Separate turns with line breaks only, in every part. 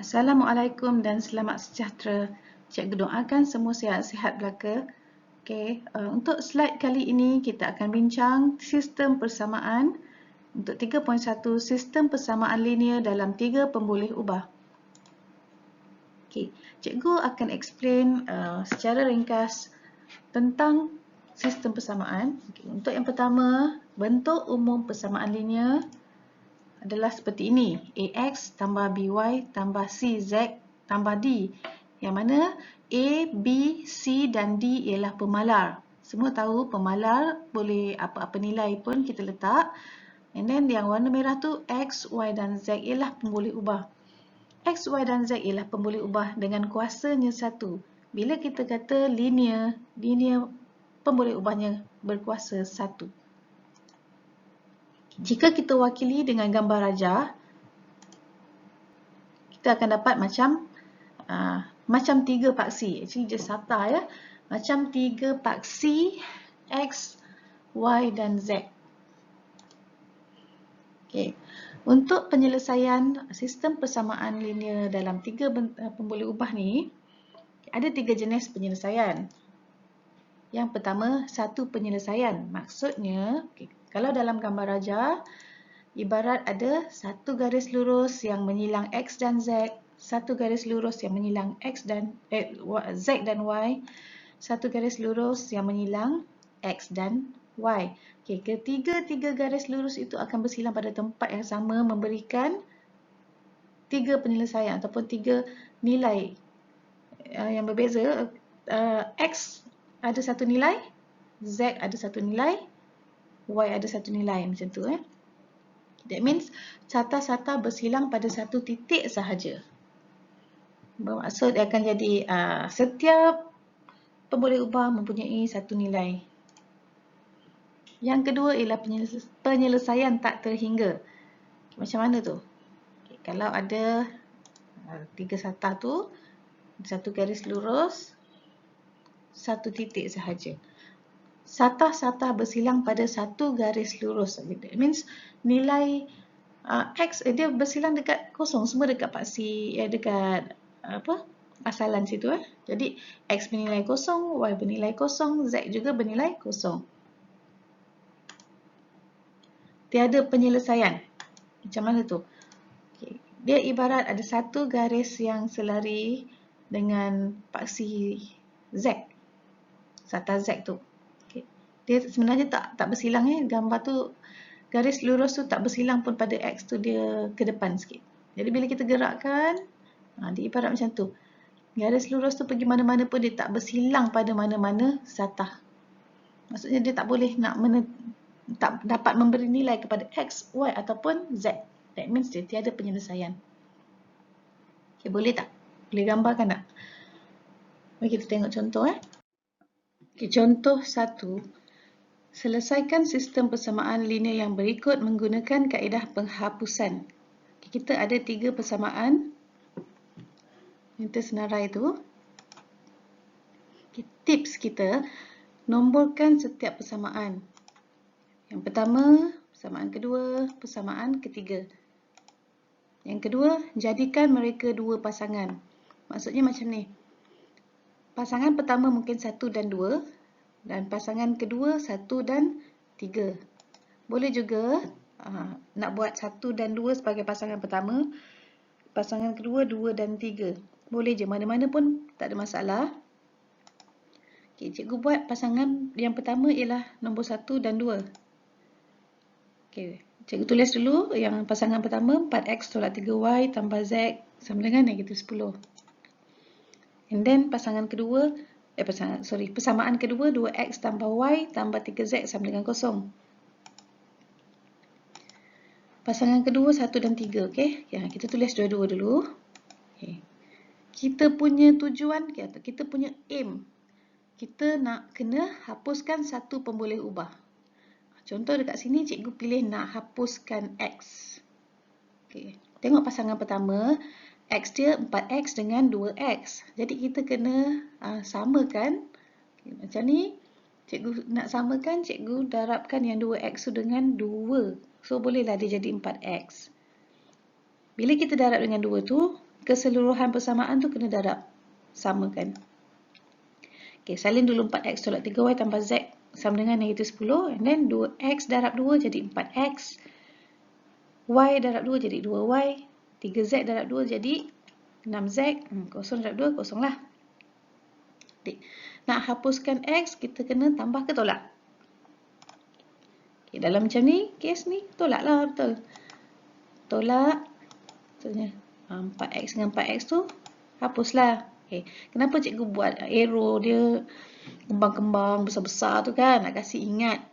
Assalamualaikum dan selamat sejahtera. Cikgu doakan semua sihat-sihat belaka. Untuk slide kali ini kita akan bincang sistem persamaan untuk 3.1 sistem persamaan linear dalam 3 pemboleh ubah. Cikgu akan explain secara ringkas tentang sistem persamaan. Untuk yang pertama, bentuk umum persamaan linear adalah seperti ini. AX tambah BY tambah CZ tambah D. Yang mana A, B, C dan D ialah pemalar. Semua tahu pemalar boleh apa-apa nilai pun kita letak. And then yang warna merah tu X, Y dan Z ialah pemboleh ubah. X, Y dan Z ialah pemboleh ubah dengan kuasanya 1. Bila kita kata linear pemboleh ubahnya berkuasa 1. Jika kita wakili dengan gambar rajah, kita akan dapat macam 3 paksi. Actually dia SATA ya. Macam 3 paksi X, Y dan Z. Untuk penyelesaian sistem persamaan linear dalam 3 pemboleh ubah ni, ada 3 jenis penyelesaian. Yang pertama, satu penyelesaian. Maksudnya, kalau dalam gambar rajah, ibarat ada satu garis lurus yang menyilang X dan Z, satu garis lurus yang menyilang Z dan Y, satu garis lurus yang menyilang X dan Y. Ketiga-tiga garis lurus itu akan bersilang pada tempat yang sama, memberikan 3 penyelesaian ataupun 3 nilai yang berbeza. X ada satu nilai, Z ada satu nilai, Y ada satu nilai, macam tu. That means SATA bersilang pada satu titik sahaja. Bermaksud akan jadi setiap pemboleh ubah mempunyai satu nilai. Yang kedua ialah penyelesaian tak terhingga. Macam mana tu? Kalau ada 3 SATA tu, satu garis lurus, satu titik sahaja. SATA bersilang pada satu garis lurus. That means nilai X dia bersilang dekat kosong, semua dekat paksi, dekat asalan situ. Jadi X bernilai kosong, Y bernilai kosong, Z juga bernilai kosong. Tiada penyelesaian. Macam mana tu? Dia ibarat ada satu garis yang selari dengan paksi Z. SATA Z tu. Dia sebenarnya tak bersilang. Gambar tu, garis lurus tu tak bersilang pun pada X tu, dia ke depan sikit. Jadi bila kita gerakkan, dia ibarat macam tu. Garis lurus tu pergi mana-mana pun dia tak bersilang pada mana-mana SATA. Maksudnya dia tak boleh tak dapat memberi nilai kepada X, Y ataupun Z. That means dia tiada penyelesaian. Boleh tak? Boleh gambarkan tak? Mari kita tengok contoh. Contoh 1. Selesaikan sistem persamaan linear yang berikut menggunakan kaedah penghapusan. Kita ada 3 persamaan yang tersenarai tu. Tips kita, nomborkan setiap persamaan. Yang pertama, persamaan kedua, persamaan ketiga. Yang kedua, jadikan mereka 2 pasangan. Maksudnya macam ni. Pasangan pertama mungkin 1 dan 2. Dan pasangan kedua 1 dan 3. Boleh juga nak buat 1 dan 2 sebagai pasangan pertama. Pasangan kedua 2 dan 3. Boleh je, mana-mana pun tak ada masalah. Cikgu buat pasangan yang pertama ialah nombor 1 dan 2. Cikgu tulis dulu yang pasangan pertama 4X tolak 3Y tambah Z sama dengan -10. And then pasangan kedua persamaan kedua 2X tambah Y tambah 3Z sama dengan 0. Pasangan kedua 1 dan 3. Kita tulis dua-dua dulu. Kita punya tujuan, kita punya aim, kita nak kena hapuskan satu pemboleh ubah. Contoh dekat sini cikgu pilih nak hapuskan X. Tengok pasangan pertama, X dia 4X dengan 2X. Jadi kita kena samakan. Macam ni, cikgu nak samakan, cikgu darabkan yang 2X tu dengan 2. So bolehlah dia jadi 4X. Bila kita darab dengan 2 tu, keseluruhan persamaan tu kena darab. Samakan. Okay, salin dulu 4x tolak 3y tambah z sama dengan negatif 10. And then 2x darab 2 jadi 4x. Y darab 2 jadi 2y. 3z darab 2 jadi 6z. Kosong darab 2, kosong lah. Nak hapuskan x, kita kena tambah ke tolak? Okay, dalam macam ni, kes ni, tolak lah, betul. Tolak, maksudnya 4x dengan 4x tu, hapuslah. Okay. Kenapa cikgu buat arrow dia kembang-kembang besar-besar tu kan? Nak kasih ingat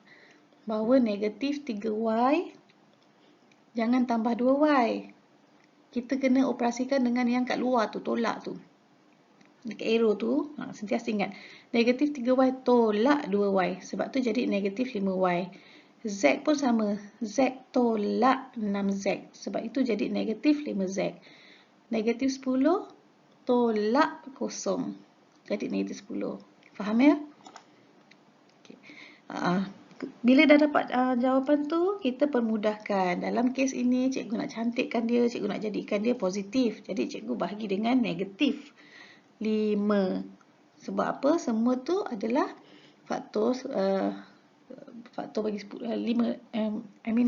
bahawa negatif 3y, jangan tambah 2y. Kita kena operasikan dengan yang kat luar tu, tolak tu. Dekat arrow tu, sentiasa ingat. Negatif 3y tolak 2y. Sebab tu jadi negatif 5y. Z pun sama. Z tolak 6z. Sebab itu jadi negatif 5z. Negatif 10 tolak 0. Jadi negatif 10. Faham ya? Okay. Bila dah dapat jawapan tu, kita permudahkan. Dalam kes ini, cikgu nak cantikkan dia, cikgu nak jadikan dia positif. Jadi, cikgu bahagi dengan negatif 5. Sebab apa? Semua tu adalah faktor bagi 5.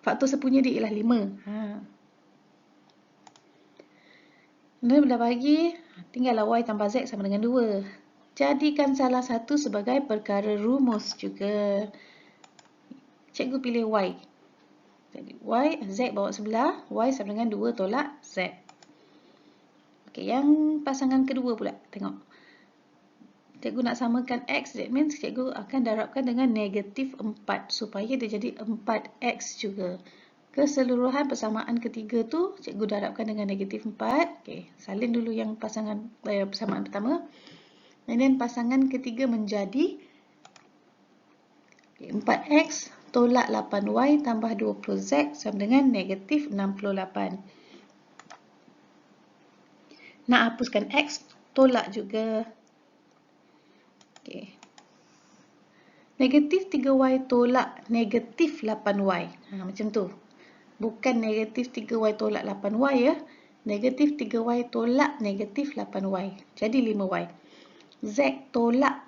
Faktor sepunya dia ialah 5. Dan dah bagi, tinggallah y tambah z sama dengan 2. Jadikan salah satu sebagai perkara rumus juga. Cikgu pilih y. Jadi y, z bawa sebelah, y sama dengan 2 tolak z. Okey, yang pasangan kedua pula, tengok. Cikgu nak samakan x, that means cikgu akan darabkan dengan negatif 4 supaya dia jadi 4x juga. Keseluruhan persamaan ketiga tu cikgu darabkan dengan negatif 4. Okey, salin dulu yang persamaan pertama. And then pasangan ketiga menjadi 4x tolak 8y tambah 20z sama dengan negatif 68. Nak hapuskan x, tolak juga. Okay. Negatif 3y tolak negatif 8y. Macam tu. Bukan negatif 3y tolak 8y ya. Negatif 3y tolak negatif 8y. Jadi 5y. Z tolak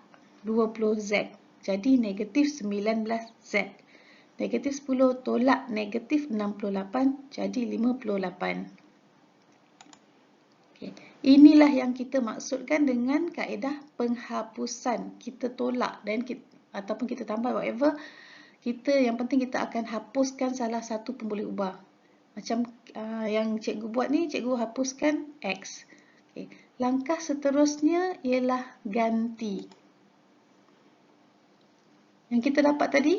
20z. Jadi negatif 19z. Negatif 10 tolak negatif 68. Jadi 58. Okay. Inilah yang kita maksudkan dengan kaedah penghapusan. Kita tolak dan ataupun kita tambah whatever. Yang penting kita akan hapuskan salah satu pemboleh ubah. Macam yang cikgu buat ni, cikgu hapuskan x. Okay. Langkah seterusnya ialah ganti. Yang kita dapat tadi,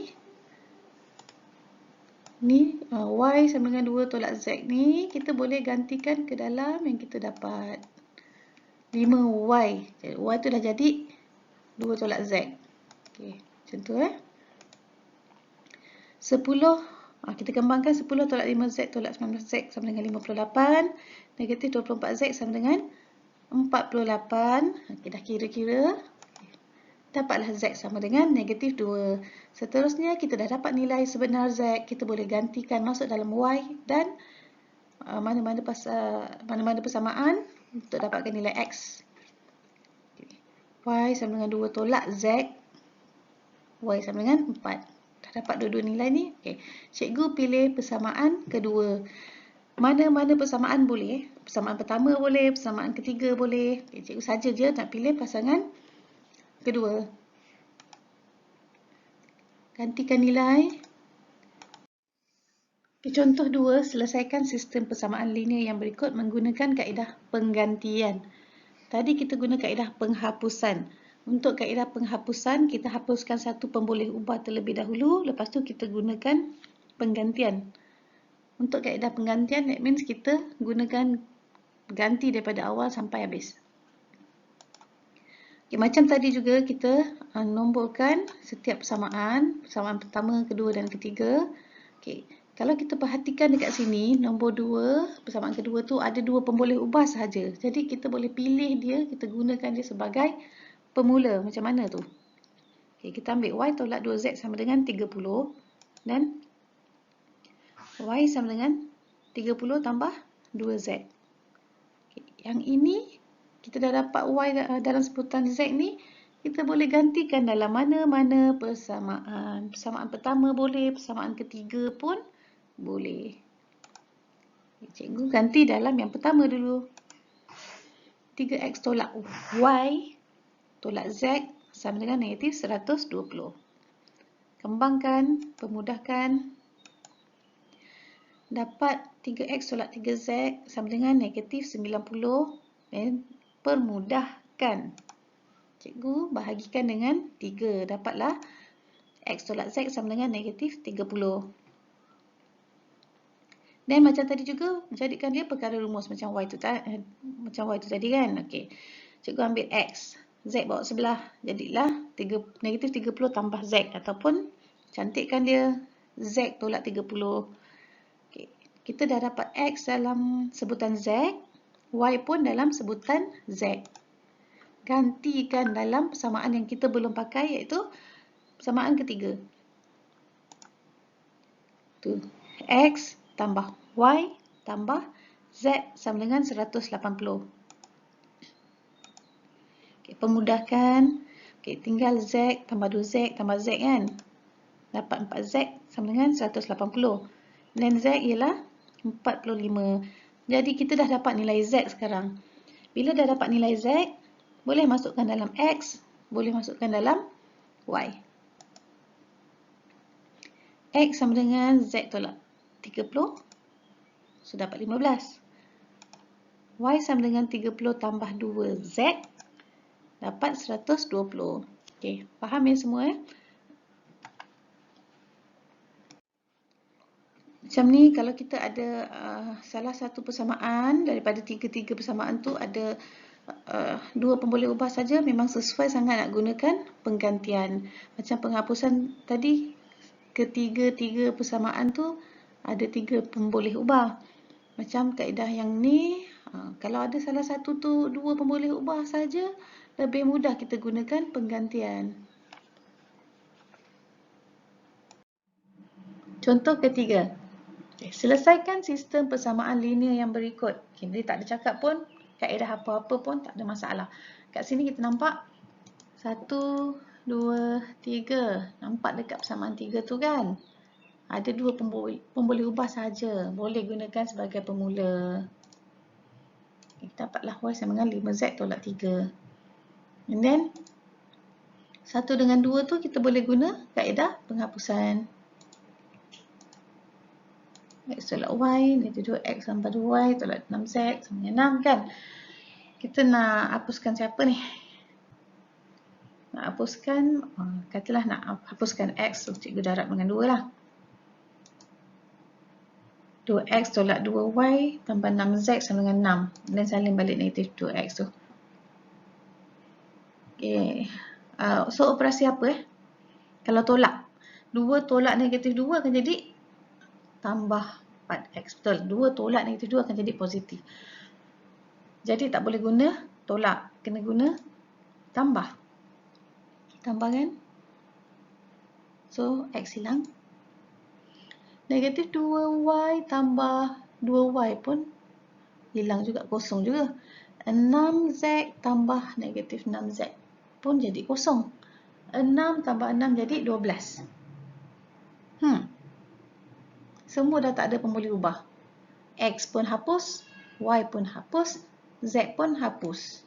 ni y sama dengan 2 tolak z ni, kita boleh gantikan ke dalam yang kita dapat. 5y. Y tu dah jadi 2 tolak z. Okay. Macam tu 10, kita kembangkan 10 tolak 5z tolak 19z sama dengan 58. Negatif 24z sama dengan 48. Okay, dah kira-kira. Dapatlah z sama dengan negatif 2. Seterusnya, kita dah dapat nilai sebenar z. Kita boleh gantikan masuk dalam y dan mana-mana persamaan untuk dapatkan nilai x. Y sama dengan 2 tolak z. Y sama dengan 4. Dah dapat dua-dua nilai ni. Okay. Cikgu pilih persamaan kedua. Mana-mana persamaan boleh. Persamaan pertama boleh, persamaan ketiga boleh. Okay, cikgu saja je nak pilih pasangan kedua. Gantikan nilai. Okay, contoh 2, selesaikan sistem persamaan linear yang berikut menggunakan kaedah penggantian. Tadi kita guna kaedah penghapusan. Untuk kaedah penghapusan, kita hapuskan satu pemboleh ubah terlebih dahulu. Lepas tu kita gunakan penggantian. Untuk kaedah penggantian, that means kita gunakan ganti daripada awal sampai habis. Okay, macam tadi juga kita nomborkan setiap persamaan. Persamaan pertama, kedua dan ketiga. Okay. Kalau kita perhatikan dekat sini, nombor 2, persamaan kedua tu ada 2 pemboleh ubah sahaja. Jadi kita boleh pilih dia, kita gunakan dia sebagai pemula. Macam mana tu? Okay, kita ambil y tolak 2z sama dengan 30. Dan y sama dengan 30 tambah 2z. Okay. yang ini kita dah dapat Y dalam sebutan Z ni, kita boleh gantikan dalam mana-mana persamaan. Persamaan pertama boleh, persamaan ketiga pun boleh. Cikgu ganti dalam yang pertama dulu. 3X tolak Y tolak Z sama dengan negatif 120. Kembangkan, permudahkan. Dapat 3X tolak 3Z sama dengan negatif 90. Dan permudahkan. Cikgu bahagikan dengan 3. Dapatlah X tolak Z sama dengan negatif 30. Dan macam tadi juga, jadikan dia perkara rumus macam Y tu tadi kan. Okey. Cikgu ambil X. Z bawa sebelah. Jadilah negatif 30 tambah Z. Ataupun cantikkan dia Z tolak 30. Okay. Kita dah dapat X dalam sebutan Z. Y pun dalam sebutan Z. Gantikan dalam persamaan yang kita belum pakai, iaitu persamaan ketiga. Tu. X tambah Y tambah Z sama dengan 180. Okay, pemudahkan. Okay, tinggal Z tambah 2Z tambah Z kan. Dapat 4Z sama dengan 180. Dan Z ialah 45. Jadi kita dah dapat nilai Z sekarang. Bila dah dapat nilai Z, boleh masukkan dalam X, boleh masukkan dalam Y. X sama dengan Z tolak 30. So, dapat 15. Y sama dengan 30 tambah 2Z. Dapat 120. Okey, faham ya semua ya? Macam ni, kalau kita ada salah satu persamaan, daripada tiga persamaan tu ada dua pemboleh ubah saja, memang sesuai sangat nak gunakan penggantian. Macam penghapusan tadi, ketiga persamaan tu ada 3 pemboleh ubah. Macam kaedah yang ni, kalau ada salah satu tu 2 pemboleh ubah saja, lebih mudah kita gunakan penggantian. Contoh ketiga. Selesaikan sistem persamaan linear yang berikut. Dia tak ada cakap pun, kaedah apa-apa pun tak ada masalah. Kat sini kita nampak 1, 2, 3. Nampak dekat persamaan 3 tu kan? Ada 2 pemboleh ubah saja. Boleh gunakan sebagai pemula. Kita dapatlah Y sama dengan 5Z tolak 3. And then 1 dengan 2 tu kita boleh guna kaedah penghapusan. X tolak Y, negatif 2X tambah 2Y tolak 6Z sama dengan 6 kan. Kita nak hapuskan siapa ni? Nak hapuskan, katalah nak hapuskan X, so cikgu darab dengan 2 lah. 2X tolak 2Y tambah 6Z sama dengan 6. Dan salin balik negatif 2X tu. Okay. So operasi apa Kalau tolak. 2 tolak negatif 2 akan jadi tambah 4X. Betul. 2 tolak negatif 2 akan jadi positif. Jadi tak boleh guna tolak. Kena guna tambah. Tambah kan? So, X hilang. Negatif 2Y tambah 2Y pun hilang juga. Kosong juga. 6Z tambah negatif 6Z pun jadi kosong. 6 tambah 6 jadi 12. Semua dah tak ada pemboleh ubah. X pun hapus, Y pun hapus, Z pun hapus.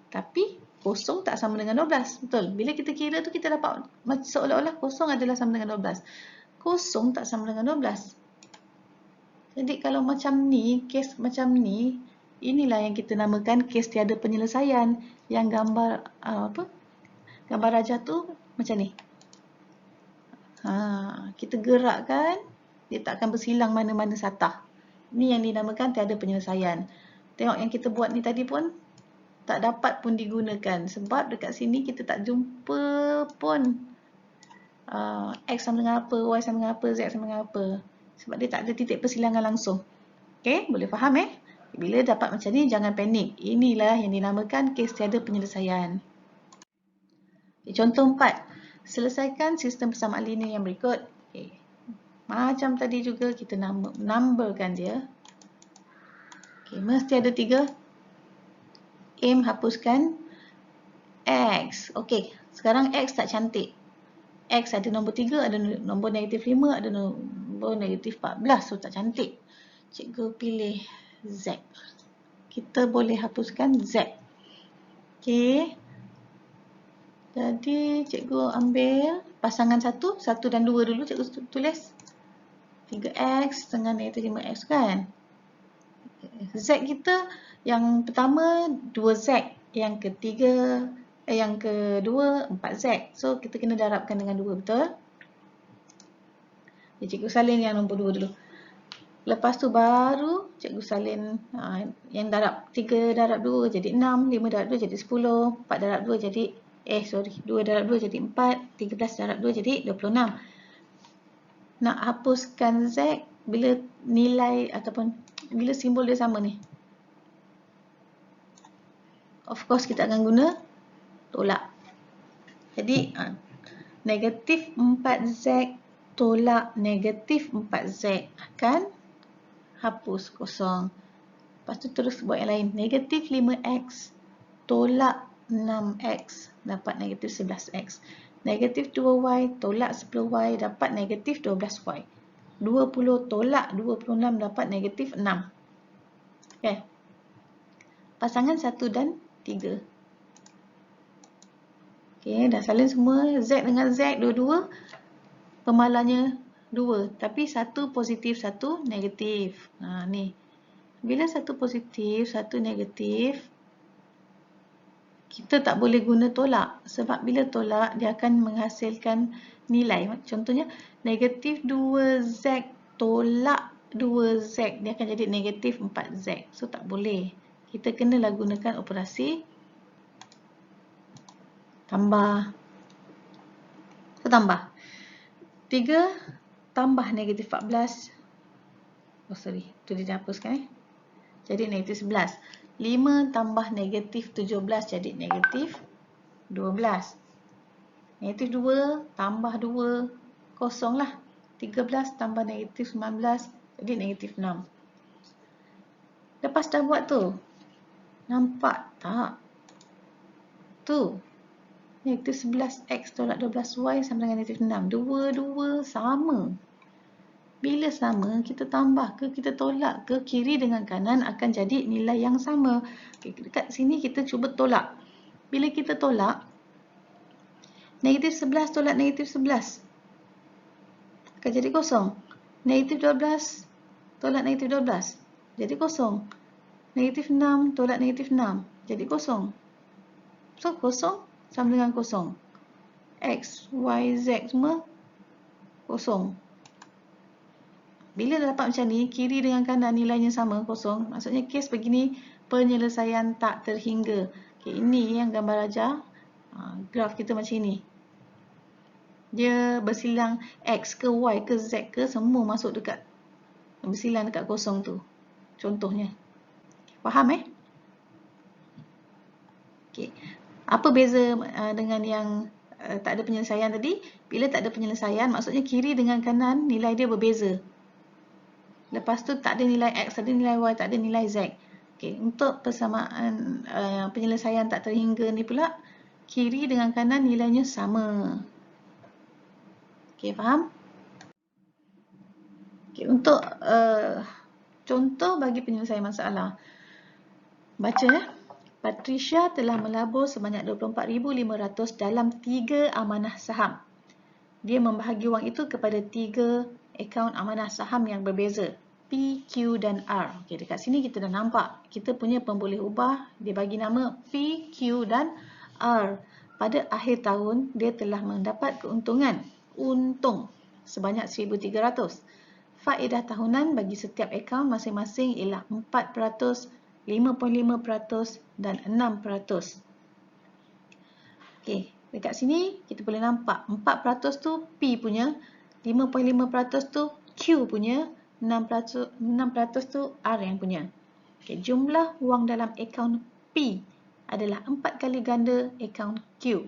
Tapi kosong tak sama dengan 12. Betul. Bila kita kira tu kita dapat seolah-olah kosong adalah sama dengan 12. Kosong tak sama dengan 12. Jadi kalau macam ni, kes macam ni, inilah yang kita namakan kes tiada penyelesaian. Yang gambar gambar rajah tu macam ni. Kita gerakkan, dia tak akan bersilang mana-mana satah. Ini yang dinamakan tiada penyelesaian. Tengok yang kita buat ni tadi pun tak dapat pun digunakan. Sebab dekat sini kita tak jumpa pun X sama dengan apa, Y sama dengan apa, Z sama dengan apa. Sebab dia tak ada titik persilangan langsung. Okay, boleh faham Bila dapat macam ni, jangan panik. Inilah yang dinamakan kes tiada penyelesaian. Contoh 4. Selesaikan sistem persamaan linear yang berikut. Macam tadi juga kita numberkan dia. Okay, mesti ada 3. M hapuskan X. Okey, sekarang X tak cantik. X ada nombor 3, ada nombor negatif 5, ada nombor negatif 14. So, tak cantik. Cikgu pilih Z. Kita boleh hapuskan Z. Okey. Jadi, cikgu ambil pasangan 1 dan 2 dulu. Cikgu tulis 3X dengan negatif 5X kan. Z kita yang pertama 2Z. Yang ketiga, yang kedua 4Z. So, kita kena darabkan dengan 2, betul? Jadi, cikgu salin yang nombor 2 dulu. Lepas tu baru cikgu salin yang darab 3 darab 2 jadi 6, 5 darab 2 jadi 10, 4 darab 2 jadi 2 darab 2 jadi 4, 13 darab 2 jadi 26. Nak hapuskan Z bila nilai ataupun bila simbol dia sama ni. Of course kita akan guna tolak. Jadi negatif 4Z tolak negatif 4Z akan hapus kosong. Lepas tu terus buat yang lain. Negatif 5X tolak 6X dapat negatif 11X. Negatif 2Y tolak 10Y dapat negatif 12Y. 20 tolak 26 dapat negatif 6. Okay. Pasangan 1 dan 3. Okay, dah salin semua. Z dengan Z dua-dua pemalarnya 2. Tapi satu positif, satu negatif. Ni. Bila satu positif, satu negatif, kita tak boleh guna tolak. Sebab bila tolak, dia akan menghasilkan nilai. Contohnya, negatif 2Z tolak 2Z. Dia akan jadi negatif 4Z. So, tak boleh. Kita kenalah gunakan operasi tambah. So, tambah. 3 tambah negatif 14. Oh, sorry. Itu dia dihapuskan. Jadi negatif 11. 5 tambah negatif 17 jadi negatif 12. Negatif 2 tambah 2, kosong lah. 13 tambah negatif 19 jadi negatif 6. Lepas dah buat tu, nampak tak? Tu. Negatif 11X tolak 12Y sama dengan negatif 6. Dua-dua sama. Bila sama, kita tambah ke kita tolak ke kiri dengan kanan akan jadi nilai yang sama. Okay, dekat sini kita cuba tolak. Bila kita tolak, negatif 11 tolak negatif 11 akan jadi kosong. Negatif 12 tolak negatif 12 jadi kosong. Negatif 6 tolak negatif 6 jadi kosong. So, kosong sama dengan kosong. X, Y, Z semua kosong. Bila dapat macam ni, kiri dengan kanan nilainya sama, kosong. Maksudnya kes begini, penyelesaian tak terhingga. Okay, ini yang gambar ajar. Graf kita macam ini. Dia bersilang X ke Y ke Z ke, semua masuk dekat, bersilang dekat kosong tu. Contohnya. Faham Okay. Apa beza dengan yang tak ada penyelesaian tadi? Bila tak ada penyelesaian, maksudnya kiri dengan kanan nilai dia berbeza. Lepas tu tak ada nilai X, tak ada nilai Y, tak ada nilai Z. Okay, untuk persamaan penyelesaian tak terhingga ni pula, kiri dengan kanan nilainya sama. Okay, faham? Okay, untuk contoh bagi penyelesaian masalah. Baca Patricia telah melabur sebanyak 24,500 dalam 3 amanah saham. Dia membahagi wang itu kepada 3 akaun amanah saham yang berbeza. P, Q dan R. Okay, dekat sini kita dah nampak. Kita punya pemboleh ubah, dia bagi nama P, Q dan R. Pada akhir tahun, dia telah mendapat keuntungan. Untung sebanyak 1,300. Faedah tahunan bagi setiap akaun masing-masing ialah 4%, 5.5% dan 6%. Okay, dekat sini kita boleh nampak 4% tu P punya, 5.5% tu Q punya, 6% tu R yang punya. Okay, jumlah wang dalam akaun P adalah 4 kali ganda akaun Q.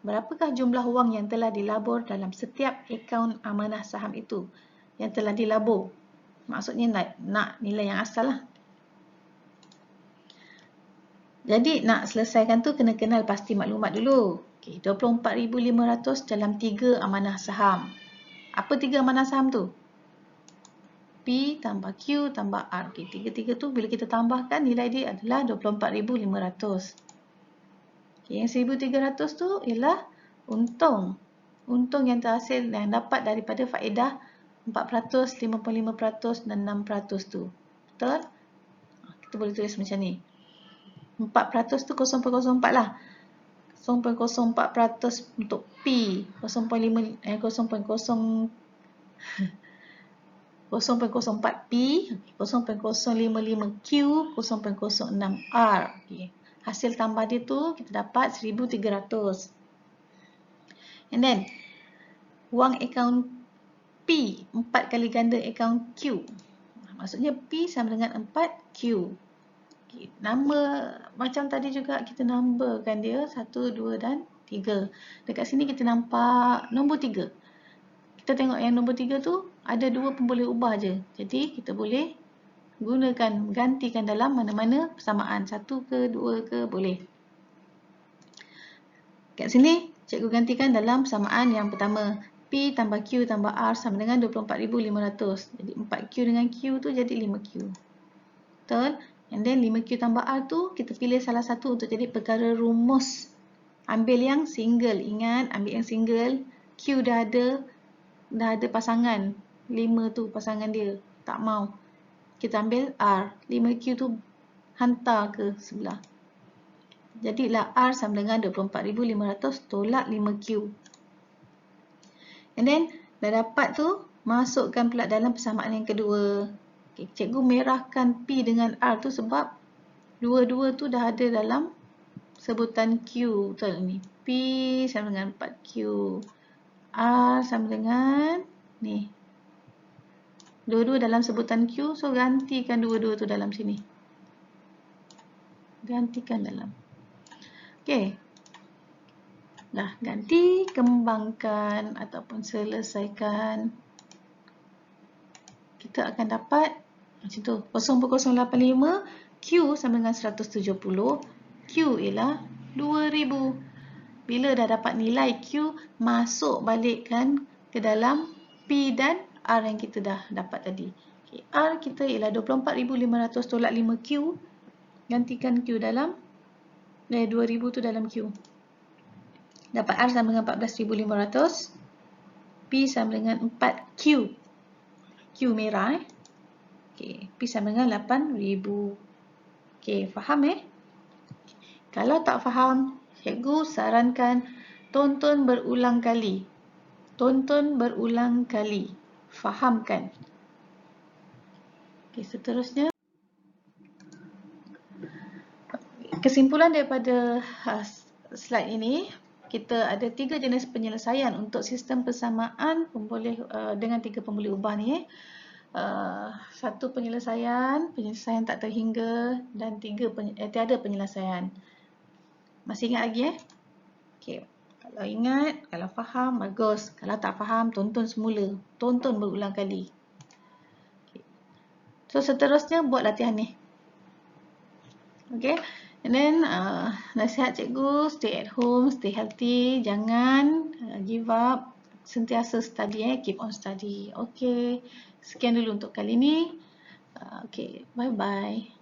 Berapakah jumlah wang yang telah dilabur dalam setiap akaun amanah saham itu? Yang telah dilabur. Maksudnya nak nilai yang asal lah. Jadi nak selesaikan tu kena kenal pasti maklumat dulu. Okay, 24,500 dalam 3 amanah saham. Apa 3 amanah saham tu? P tambah Q tambah R. Okay, tiga-tiga tu bila kita tambahkan nilai dia adalah 24,500. Okay, yang 1,300 tu ialah untung. Untung yang terhasil yang dapat daripada faedah 4%, 55% dan 6% tu. Betul? Kita boleh tulis macam ni. 4% tu 0.04 lah. 0.04% untuk P, 0.04P, 0.055Q, 0.06R. Okay. Hasil tambah dia tu kita dapat 1,300. And then, wang akaun P, 4 kali ganda akaun Q. Maksudnya P sama dengan 4Q. Okay. Nama macam tadi juga kita numberkan dia 1, 2 dan 3. Dekat sini kita nampak nombor 3. Kita tengok yang nombor 3 tu ada 2 pun boleh ubah je. Jadi kita boleh gunakan, gantikan dalam mana-mana persamaan. 1 ke 2 ke boleh. Kat sini cikgu gantikan dalam persamaan yang pertama. P tambah Q tambah R sama dengan 24,500. Jadi 4Q dengan Q tu jadi 5Q. Betul? And then 5Q tambah R tu kita pilih salah satu untuk jadi perkara rumus. Ambil yang single. Ingat ambil yang single. Q dah ada pasangan. 5 tu pasangan dia. Tak mau. Kita ambil R. 5Q tu hantar ke sebelah. Jadilah R sama dengan 24,500 tolak 5Q. And then dah dapat tu, masukkan pula dalam persamaan yang kedua. Okay, cikgu merahkan P dengan R tu sebab dua-dua tu dah ada dalam sebutan Q. Betul ni. P sama dengan 4Q. R sama dengan ni. Dua-dua dalam sebutan Q, so gantikan dua-dua tu dalam sini. Gantikan dalam. Okey. Dah ganti, kembangkan ataupun selesaikan. Kita akan dapat macam tu. 0.085 Q sama dengan 170. Q ialah 2,000. Bila dah dapat nilai Q, masuk balikkan ke dalam P dan R yang kita dah dapat tadi. Okay, R kita ialah 24,500 tolak 5Q. Gantikan Q dalam 2,000 tu dalam Q. Dapat R sama dengan 14,500. P sama dengan 4Q. Q merah. Okay, P sama dengan 8,000. Okay, faham Kalau tak faham, cikgu sarankan tonton berulang kali. Tonton berulang kali. Fahamkan. Okay, seterusnya. Kesimpulan daripada slide ini, kita ada 3 jenis penyelesaian untuk sistem persamaan dengan 3 pemboleh ubah ni. Satu penyelesaian tak terhingga dan tiada penyelesaian. Masih ingat lagi Okay. Kalau ingat, kalau faham, bagus. Kalau tak faham, tonton semula. Tonton berulang kali. Okay. So, seterusnya buat latihan ni. Okay. And then, nasihat cikgu, stay at home, stay healthy. Jangan give up. Sentiasa study keep on study. Okay. Sekian dulu untuk kali ni. Okay. Bye-bye.